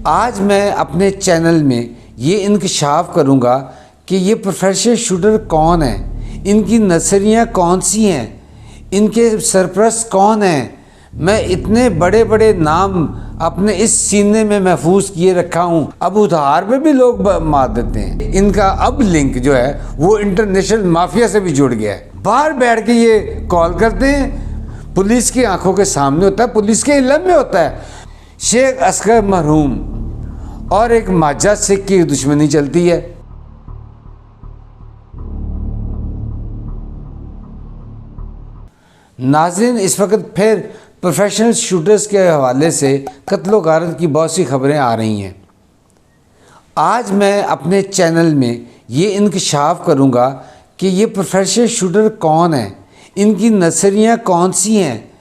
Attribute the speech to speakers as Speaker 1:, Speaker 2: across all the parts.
Speaker 1: आज मैं अपने चैनल में ये इंकशाफ करूँगा कि ये प्रोफेशनल शूटर कौन है, इनकी नर्सरियाँ कौन सी हैं, इनके सरपरस्त कौन हैं। मैं इतने बड़े बड़े नाम अपने इस सीने में महफूज किए रखा हूँ, अब उधार पे भी लोग मार देते हैं। इनका अब लिंक जो है वो इंटरनेशनल माफिया से भी जुड़ गया है। बाहर बैठ के ये कॉल करते हैं, पुलिस की आंखों के सामने होता है, पुलिस के इल्म में होता है। शेख असगर मरहूम और एक माजा सिख की दुश्मनी चलती है। नाज़रीन, इस वक्त फिर प्रोफेशनल शूटर्स के हवाले से कत्लो गारत की बहुत सी खबरें आ रही हैं। आज मैं अपने चैनल में ये इंकशाफ करूँगा कि ये प्रोफेशनल शूटर कौन है, इनकी नर्सरियाँ कौन सी हैं,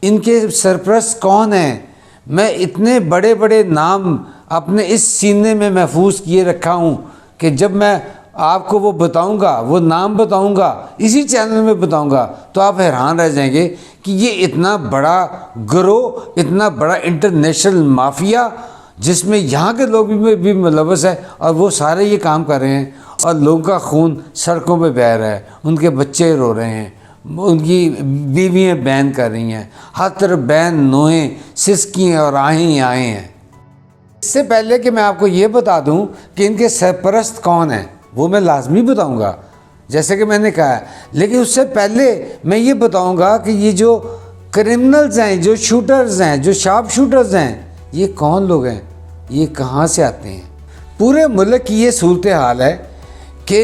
Speaker 1: इनके सरपरस्त कौन हैं। मैं इतने बड़े बड़े नाम अपने इस सीने में महफूज किए रखा हूँ कि जब मैं आपको वो बताऊंगा, वो नाम बताऊंगा, इसी चैनल में बताऊंगा, तो आप हैरान रह जाएंगे कि ये इतना बड़ा गिरोह, इतना बड़ा इंटरनेशनल माफिया जिसमें यहाँ के लोग भी मुलव्वस है और वो सारे ये काम कर रहे हैं और लोगों का खून सड़कों पे बह रहा है, उनके बच्चे रो रहे हैं, उनकी बीवियाँ बैन कर रही हैं, हर तरफ बैन नोएं सिसकियाँ और आहें आए हैं। इससे पहले कि मैं आपको ये बता दूं कि इनके सरपरस्त कौन हैं, वो मैं लाजमी बताऊंगा जैसे कि मैंने कहा है, लेकिन उससे पहले मैं ये बताऊंगा कि ये जो क्रिमिनल्स हैं, जो शूटर्स हैं, जो शार्प शूटर्स हैं, ये कौन लोग हैं, ये कहाँ से आते हैं। पूरे मुल्क की ये सूरत हाल है कि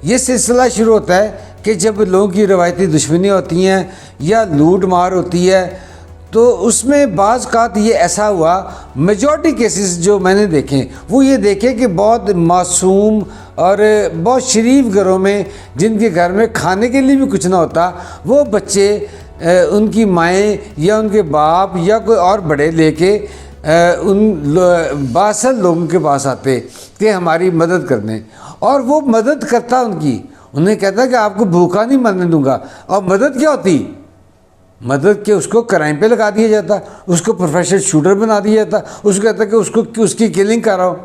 Speaker 1: ये सिलसिला शुरू होता है कि जब लोगों की रवायती दुश्मनी होती हैं या लूट मार होती है, तो उसमें बाज़ कात ये ऐसा हुआ, मेजॉरिटी केसेस जो मैंने देखे वो ये देखे कि बहुत मासूम और बहुत शरीफ घरों में, जिनके घर में खाने के लिए भी कुछ ना होता, वो बच्चे उनकी माएँ या उनके बाप या कोई और बड़े लेके उन बासल लोगों के पास आते कि हमारी मदद करने, और वो मदद करता उनकी, उन्हें कहता कि आपको भूखा नहीं मरने दूंगा। और मदद क्या होती, मदद के उसको क्राइम पे लगा दिया जाता, उसको प्रोफेशनल शूटर बना दिया जाता, उसको कहता कि उसकी किलिंग कराओ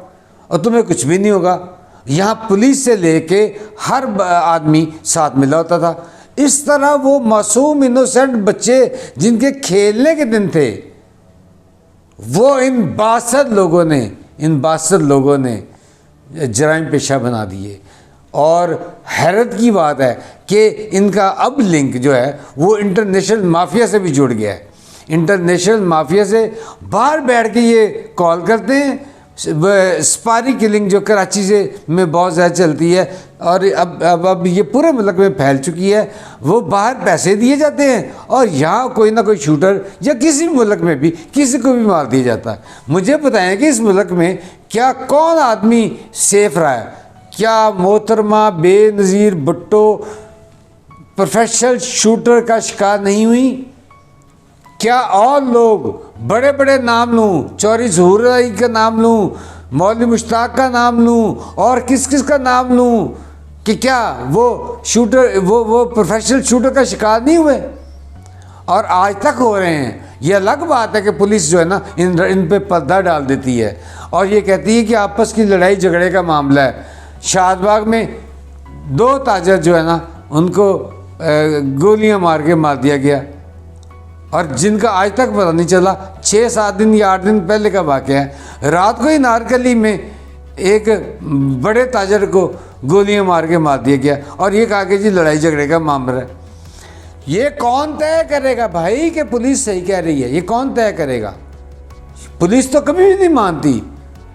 Speaker 1: और तुम्हें कुछ भी नहीं होगा। यहाँ पुलिस से लेके हर आदमी साथ मिला होता था। इस तरह वो मासूम इनोसेंट बच्चे जिनके खेलने के दिन थे, वो इन बासत लोगों ने जराइम पेशा बना दिए। और हैरत की बात है कि इनका अब लिंक जो है वो इंटरनेशनल माफिया से भी जुड़ गया है। इंटरनेशनल माफिया से बाहर बैठ के ये कॉल करते हैं। स्पारी किलिंग जो कराची से में बहुत ज़्यादा चलती है और अब ये पूरे मुल्क में फैल चुकी है। वो बाहर पैसे दिए जाते हैं और यहाँ कोई ना कोई शूटर या किसी मुल्क में भी किसी को भी मार दिया जाता है। मुझे बताएं कि इस मुल्क में क्या कौन आदमी सेफ रहा है? क्या मोहतरमा बेनज़ीर भुट्टो प्रोफेशनल शूटर का शिकार नहीं हुई? क्या और लोग बड़े बड़े नाम लूँ, चौरी ज़हूर का नाम लूँ, मौलवी मुश्ताक का नाम लूँ और किस किस का नाम लूँ कि क्या वो शूटर वो प्रोफेशनल शूटर का शिकार नहीं हुए और आज तक हो रहे हैं? ये अलग बात है कि पुलिस जो है ना इन पे पर्दा डाल देती है और ये कहती है कि आपस की लड़ाई झगड़े का मामला है। शाहबाग में 2 ताजर जो है ना उनको गोलियां मार के मार दिया गया और जिनका आज तक पता नहीं चला। 6-7 दिन या 8 दिन पहले का वाक़या है। रात को ही नारकली में एक बड़े ताजर को गोलियां मार के मार दिया गया और ये कहा कि जी लड़ाई झगड़े का मामला है। ये कौन तय करेगा भाई कि पुलिस सही कह रही है? ये कौन तय करेगा? पुलिस तो कभी भी नहीं मानती,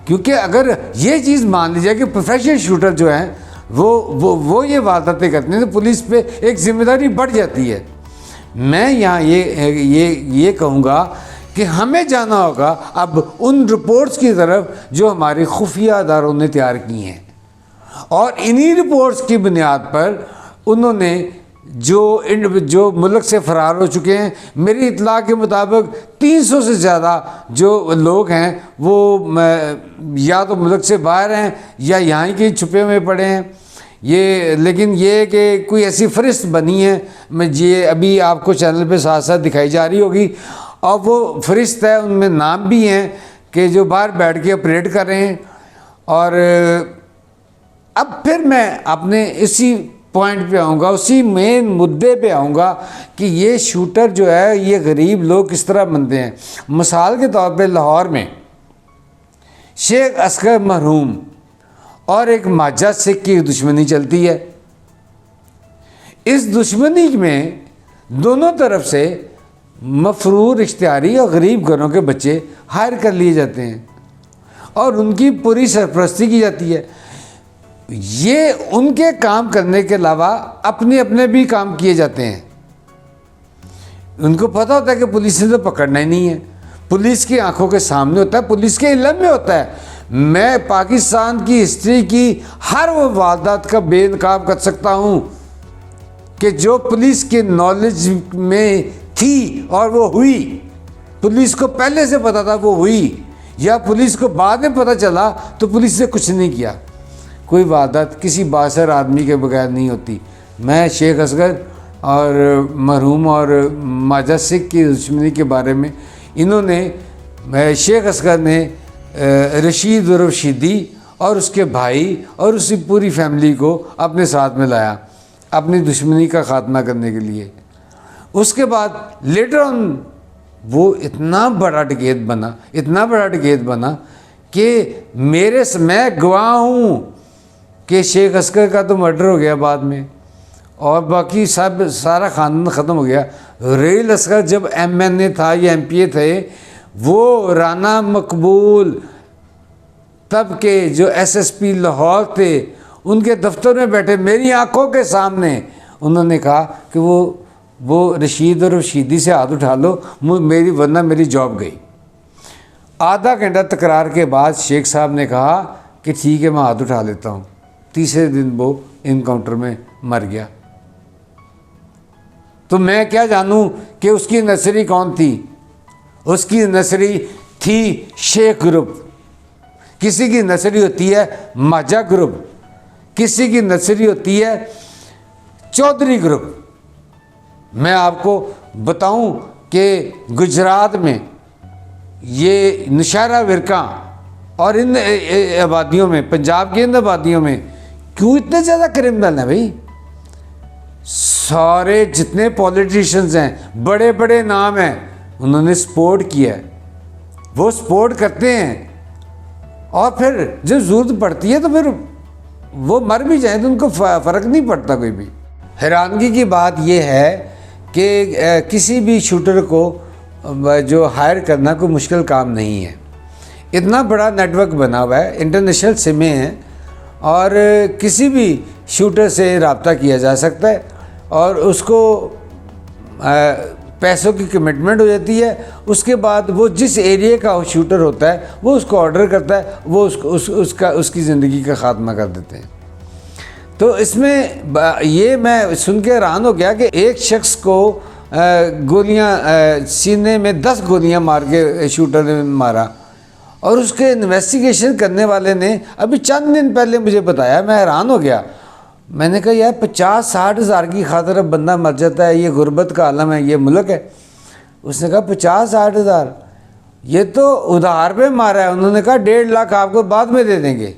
Speaker 1: क्योंकि अगर ये चीज़ मान ली जाए कि प्रोफेशनल शूटर जो हैं वो ये वारदातें करते हैं तो पुलिस पे एक जिम्मेदारी बढ़ जाती है। मैं यहाँ ये कहूँगा कि हमें जाना होगा अब उन रिपोर्ट्स की तरफ जो हमारे खुफिया अदारों ने तैयार की हैं और इन्हीं रिपोर्ट्स की बुनियाद पर उन्होंने जो मुल्क से फ़रार हो चुके हैं, मेरी इत्तला के मुताबिक 300 से ज़्यादा जो लोग हैं वो या तो मुल्क से बाहर हैं या यहाँ के छुपे हुए पड़े हैं। लेकिन ये कि कोई ऐसी फहरिस्त बनी है, मैं ये अभी आपको चैनल पे साथ साथ दिखाई जा रही होगी और वो फहरिस्त है, उनमें नाम भी हैं कि जो बाहर बैठ के ऑपरेट कर रहे हैं। और अब फिर मैं अपने इसी पॉइंट पे आऊँगा, उसी मेन मुद्दे पे आऊँगा कि ये शूटर जो है ये गरीब लोग किस तरह बनते हैं। मिसाल के तौर पे लाहौर में शेख असगर मरहूम और एक माजा सिख की दुश्मनी चलती है। इस दुश्मनी में दोनों तरफ से मफरूर इख्तियारी और गरीब घरों के बच्चे हायर कर लिए जाते हैं और उनकी पूरी सरपरस्ती की जाती है। ये उनके काम करने के अलावा अपने अपने भी काम किए जाते हैं। उनको पता होता है कि पुलिस ने तो पकड़ना ही नहीं है, पुलिस की आंखों के सामने होता है, पुलिस के इल्म में होता है। मैं पाकिस्तान की हिस्ट्री की हर वो वारदात का बेनकाब कर सकता हूँ कि जो पुलिस के नॉलेज में थी और वो हुई, पुलिस को पहले से पता था वो हुई, या पुलिस को बाद में पता चला तो पुलिस ने कुछ नहीं किया। कोई वारदात किसी बासर आदमी के बगैर नहीं होती। मैं शेख असगर और मरहूम और माजा सिख की दुश्मनी के बारे में इन्होंने, शेख असगर ने रशीद उर्फ शीदी और उसके भाई और उसकी पूरी फैमिली को अपने साथ में लाया अपनी दुश्मनी का ख़ात्मा करने के लिए। उसके बाद लेटर ऑन वो इतना बड़ा डकैत बना कि मैं गवाह हूँ कि शेख असगर का तो मर्डर हो गया बाद में और बाकी सब सारा ख़ानदान ख़त्म हो गया। रेल असगर जब MNA था या MPA थे, वो राना मकबूल तब के जो SSP लाहौर थे उनके दफ्तर में बैठे मेरी आंखों के सामने उन्होंने कहा कि वो रशीद और शीदी से हाथ उठा लो वरना मेरी जॉब गई। आधा घंटा तकरार के बाद शेख साहब ने कहा कि ठीक है मैं हाथ उठा लेता हूँ। तीसरे दिन वो इनकाउंटर में मर गया। तो मैं क्या जानूँ कि उसकी नर्सरी कौन थी? उसकी नर्सरी थी शेख ग्रुप, किसी की नर्सरी होती है माजा ग्रुप, किसी की नर्सरी होती है चौधरी ग्रुप। मैं आपको बताऊं कि गुजरात में ये नौशहरा विरका और इन आबादियों में, पंजाब की इन आबादियों में क्यों इतने ज़्यादा क्रिमिनल हैं भाई? सारे जितने पॉलिटिशियंस हैं, बड़े बड़े नाम हैं, उन्होंने सपोर्ट किया है, वो सपोर्ट करते हैं और फिर जब ज़रूरत पड़ती है तो फिर वो मर भी जाए तो उनको फ़र्क नहीं पड़ता कोई भी। हैरानगी की बात यह है कि किसी भी शूटर को जो हायर करना कोई मुश्किल काम नहीं है। इतना बड़ा नेटवर्क बना हुआ है, इंटरनेशनल सिमें हैं और किसी भी शूटर से रब्ता किया जा सकता है और उसको पैसों की कमिटमेंट हो जाती है। उसके बाद वो जिस एरिया का शूटर होता है वो उसको ऑर्डर करता है, वो उसकी ज़िंदगी का ख़ात्मा कर देते हैं। तो इसमें ये मैं सुन के हैरान हो गया कि एक शख्स को गोलियां सीने में 10 गोलियां मार के शूटर ने मारा और उसके इन्वेस्टिगेशन करने वाले ने अभी चंद दिन पहले मुझे बताया। मैं हैरान हो गया। मैंने कहा यार 50-60 हज़ार की खातिर अब बंदा मर जाता है, ये गुर्बत का आलम है, ये मुल्क है। उसने कहा 50-60 हज़ार, ये तो उधार पे मारा है। उन्होंने कहा 1.5 लाख आपको बाद में दे देंगे।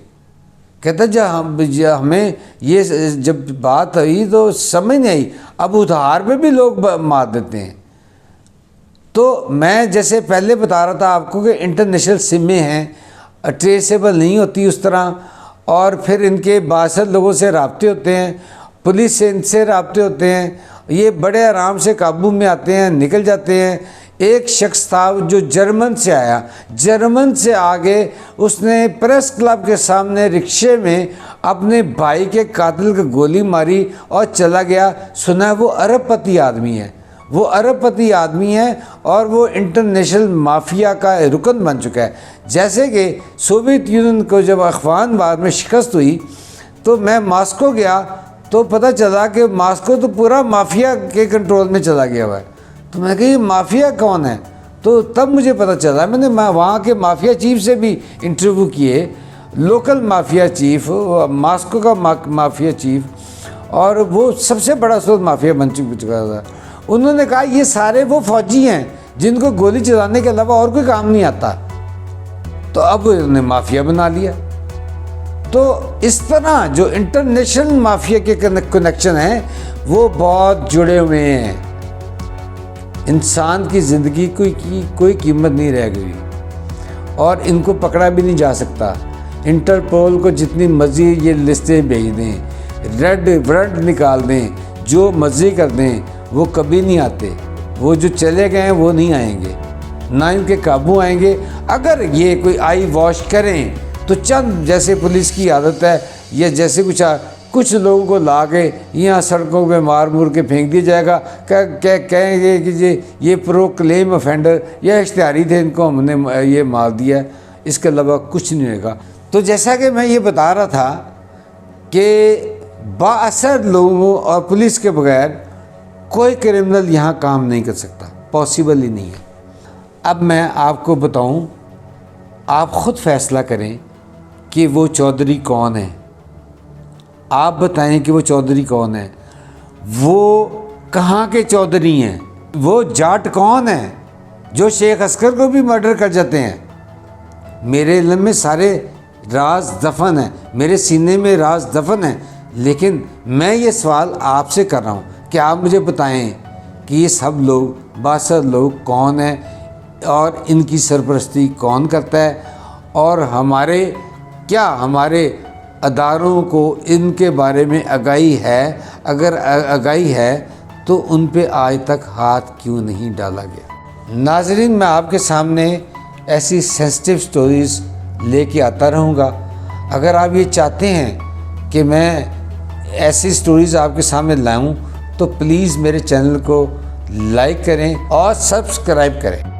Speaker 1: कहता जब हमें ये जब बात हुई तो समझ नहीं आई, अब उधार पे भी लोग मार देते हैं। तो मैं जैसे पहले बता रहा था आपको कि इंटरनेशनल सिमें हैं, ट्रेसेबल नहीं होती उस तरह, और फिर इनके बासठ लोगों से राब्ते होते हैं, पुलिस से इनसे राब्ते होते हैं, ये बड़े आराम से काबू में आते हैं, निकल जाते हैं। एक शख्स था जो जर्मन से आया, जर्मन से आगे उसने प्रेस क्लब के सामने रिक्शे में अपने भाई के कातिल को गोली मारी और चला गया। सुना वो अरबपति आदमी है, वो अरबपति आदमी है और वो इंटरनेशनल माफिया का रुकन बन चुका है। जैसे कि सोवियत यूनियन को जब अफगान वार में शिकस्त हुई तो मैं मॉस्को गया तो पता चला कि मॉस्को तो पूरा माफिया के कंट्रोल में चला गया हुआ है। तो मैं कही माफिया कौन है? तो तब मुझे पता चला, मैंने वहाँ के माफिया चीफ से भी इंटरव्यू किए, लोकल माफिया चीफ, मॉस्को का माफिया चीफ, और वो सबसे बड़ा सूद माफिया बन चुका था। उन्होंने कहा ये सारे वो फौजी हैं जिनको गोली चलाने के अलावा और कोई काम नहीं आता। तो अब उन्होंने माफिया बना लिया। तो इस तरह जो इंटरनेशनल माफिया के कनेक्शन हैं वो बहुत जुड़े हुए हैं। इंसान की ज़िंदगी की कोई कीमत नहीं रह गई और इनको पकड़ा भी नहीं जा सकता। इंटरपोल को जितनी मर्जी ये लिस्टें भेज दें, रेड वारंट निकाल दें, जो मर्जी कर दें, वो कभी नहीं आते। वो जो चले गए हैं वो नहीं आएंगे, ना इनके काबू आएंगे। अगर ये कोई आई वॉश करें तो चंद, जैसे पुलिस की आदत है, या जैसे कुछ लोगों को ला के यहाँ सड़कों पे मार मुर के फेंक दिया जाएगा, कहेंगे कि ये प्रो क्लेम ऑफेंडर या इश्तिहारी थे, इनको हमने ये मार दिया। इसके अलावा कुछ नहीं होगा। तो जैसा कि मैं ये बता रहा था कि बाअसर लोगों और पुलिस के बगैर कोई क्रिमिनल यहाँ काम नहीं कर सकता, पॉसिबल ही नहीं है। अब मैं आपको बताऊं, आप ख़ुद फैसला करें कि वो चौधरी कौन है। आप बताएं कि वो चौधरी कौन है, वो कहाँ के चौधरी हैं, वो जाट कौन है जो शेख अस्कर को भी मर्डर कर जाते हैं। मेरे इल्म में सारे राज दफन हैं, मेरे सीने में राज दफन है, लेकिन मैं ये सवाल आपसे कर रहा हूँ कि आप मुझे बताएं कि ये सब लोग, बासर लोग कौन हैं और इनकी सरपरस्ती कौन करता है, और हमारे अदारों को इनके बारे में आगाही है। अगर आगाही है तो उन पे आज तक हाथ क्यों नहीं डाला गया। नाज़रीन, मैं आपके सामने ऐसी सेंसिटिव स्टोरीज़ लेके आता रहूँगा। अगर आप ये चाहते हैं कि मैं ऐसी स्टोरीज़ आपके सामने लाऊं तो प्लीज़ मेरे चैनल को लाइक करें और सब्सक्राइब करें।